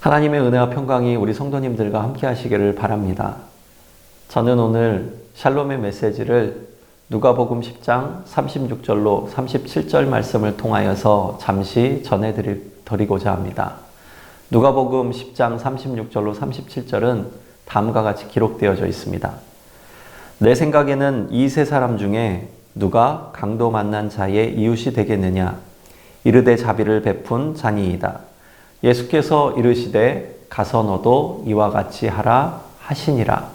하나님의 은혜와 평강이 우리 성도님들과 함께 하시기를 바랍니다. 저는 오늘 샬롬의 메시지를 누가복음 10장 36절로 37절 말씀을 통하여서 잠시 전해드리고자 합니다. 누가복음 10장 36절로 37절은 다음과 같이 기록되어져 있습니다. 내 생각에는 이 세 사람 중에 누가 강도 만난 자의 이웃이 되겠느냐? 이르되 자비를 베푼 자니이다. 예수께서 이르시되 가서 너도 이와 같이 하라 하시니라.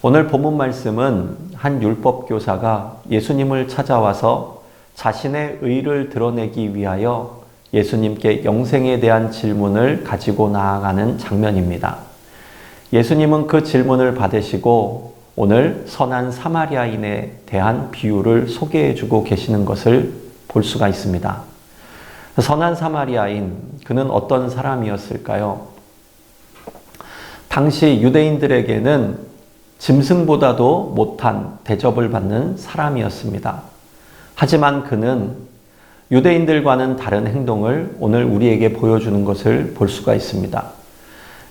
오늘 본문 말씀은 한 율법교사가 예수님을 찾아와서 자신의 의를 드러내기 위하여 예수님께 영생에 대한 질문을 가지고 나아가는 장면입니다. 예수님은 그 질문을 받으시고 오늘 선한 사마리아인에 대한 비유를 소개해 주고 계시는 것을 볼 수가 있습니다. 선한 사마리아인, 그는 어떤 사람이었을까요? 당시 유대인들에게는 짐승보다도 못한 대접을 받는 사람이었습니다. 하지만 그는 유대인들과는 다른 행동을 오늘 우리에게 보여주는 것을 볼 수가 있습니다.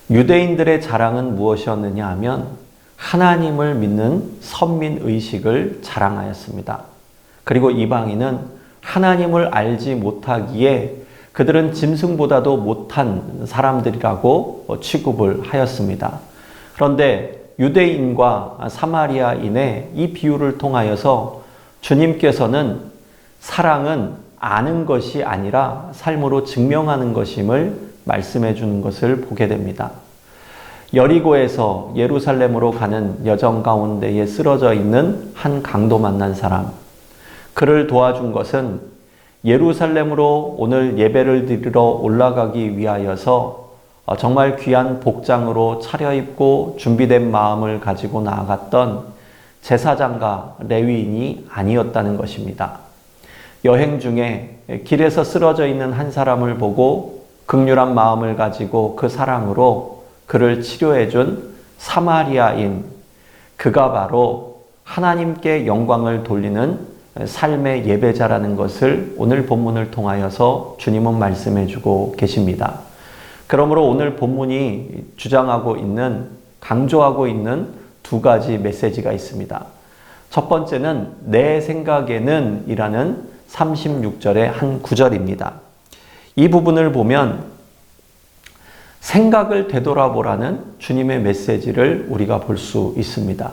유대인들의 자랑은 무엇이었느냐 하면 하나님을 믿는 선민의식을 자랑하였습니다. 그리고 이방인은 하나님을 알지 못하기에 그들은 짐승보다도 못한 사람들이라고 취급을 하였습니다. 그런데 유대인과 사마리아인의 이 비유를 통하여서 주님께서는 사랑은 아는 것이 아니라 삶으로 증명하는 것임을 말씀해 주는 것을 보게 됩니다. 여리고에서 예루살렘으로 가는 여정 가운데에 쓰러져 있는 한 강도 만난 사람, 그를 도와준 것은 예루살렘으로 오늘 예배를 드리러 올라가기 위하여서 정말 귀한 복장으로 차려입고 준비된 마음을 가지고 나아갔던 제사장과 레위인이 아니었다는 것입니다. 여행 중에 길에서 쓰러져 있는 한 사람을 보고 극률한 마음을 가지고 그 사랑으로 그를 치료해 준 사마리아인, 그가 바로 하나님께 영광을 돌리는 삶의 예배자라는 것을 오늘 본문을 통하여서 주님은 말씀해 주고 계십니다. 그러므로 오늘 본문이 주장하고 있는, 강조하고 있는 두 가지 메시지가 있습니다. 첫 번째는 내 생각에는 이라는 36절의 한 구절입니다. 이 부분을 보면 생각을 되돌아보라는 주님의 메시지를 우리가 볼 수 있습니다.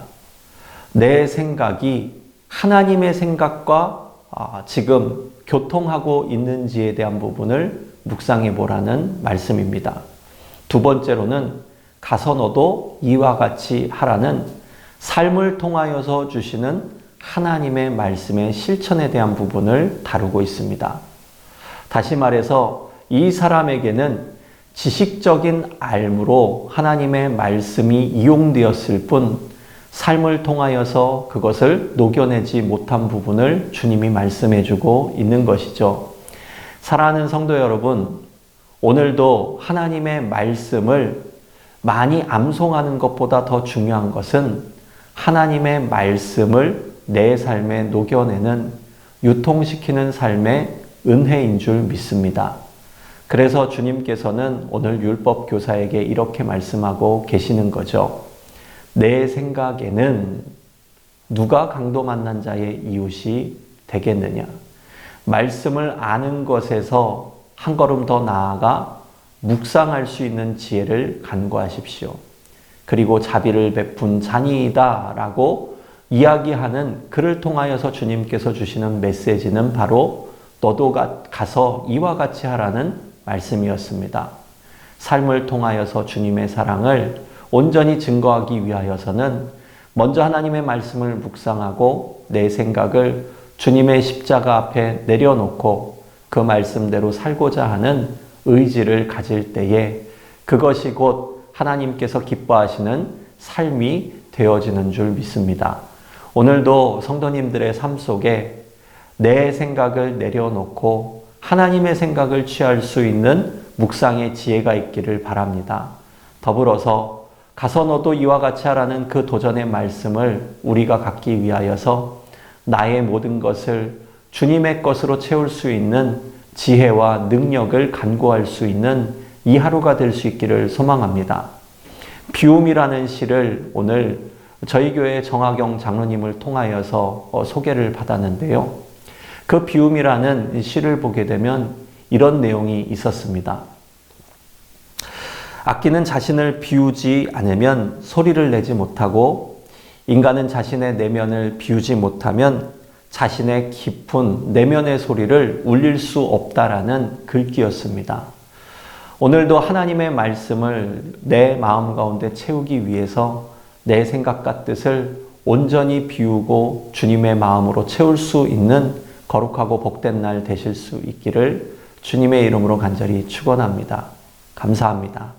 내 생각이 하나님의 생각과 지금 교통하고 있는지에 대한 부분을 묵상해 보라는 말씀입니다. 두 번째로는 가서 너도 이와 같이 하라는 삶을 통하여서 주시는 하나님의 말씀의 실천에 대한 부분을 다루고 있습니다. 다시 말해서 이 사람에게는 지식적인 알므로 하나님의 말씀이 이용되었을 뿐 삶을 통하여서 그것을 녹여내지 못한 부분을 주님이 말씀해 주고 있는 것이죠. 사랑하는 성도 여러분, 오늘도 하나님의 말씀을 많이 암송하는 것보다 더 중요한 것은 하나님의 말씀을 내 삶에 녹여내는, 유통시키는 삶의 은혜인 줄 믿습니다. 그래서 주님께서는 오늘 율법교사에게 이렇게 말씀하고 계시는 거죠. 내 생각에는 누가 강도 만난 자의 이웃이 되겠느냐? 말씀을 아는 것에서 한 걸음 더 나아가 묵상할 수 있는 지혜를 간구하십시오. 그리고 자비를 베푼 자니이다 라고 이야기하는 그를 통하여서 주님께서 주시는 메시지는 바로 너도 가서 이와 같이 하라는 말씀이었습니다. 삶을 통하여서 주님의 사랑을 온전히 증거하기 위하여서는 먼저 하나님의 말씀을 묵상하고 내 생각을 주님의 십자가 앞에 내려놓고 그 말씀대로 살고자 하는 의지를 가질 때에 그것이 곧 하나님께서 기뻐하시는 삶이 되어지는 줄 믿습니다. 오늘도 성도님들의 삶 속에 내 생각을 내려놓고 하나님의 생각을 취할 수 있는 묵상의 지혜가 있기를 바랍니다. 더불어서 가서 너도 이와 같이 하라는 그 도전의 말씀을 우리가 갖기 위하여서 나의 모든 것을 주님의 것으로 채울 수 있는 지혜와 능력을 간구할 수 있는 이 하루가 될 수 있기를 소망합니다. 비움이라는 시를 오늘 저희 교회 정하경 장로님을 통하여서 소개를 받았는데요. 그 비움이라는 시를 보게 되면 이런 내용이 있었습니다. 악기는 자신을 비우지 않으면 소리를 내지 못하고 인간은 자신의 내면을 비우지 못하면 자신의 깊은 내면의 소리를 울릴 수 없다라는 글귀였습니다. 오늘도 하나님의 말씀을 내 마음 가운데 채우기 위해서 내 생각과 뜻을 온전히 비우고 주님의 마음으로 채울 수 있는 거룩하고 복된 날 되실 수 있기를 주님의 이름으로 간절히 축원합니다. 감사합니다.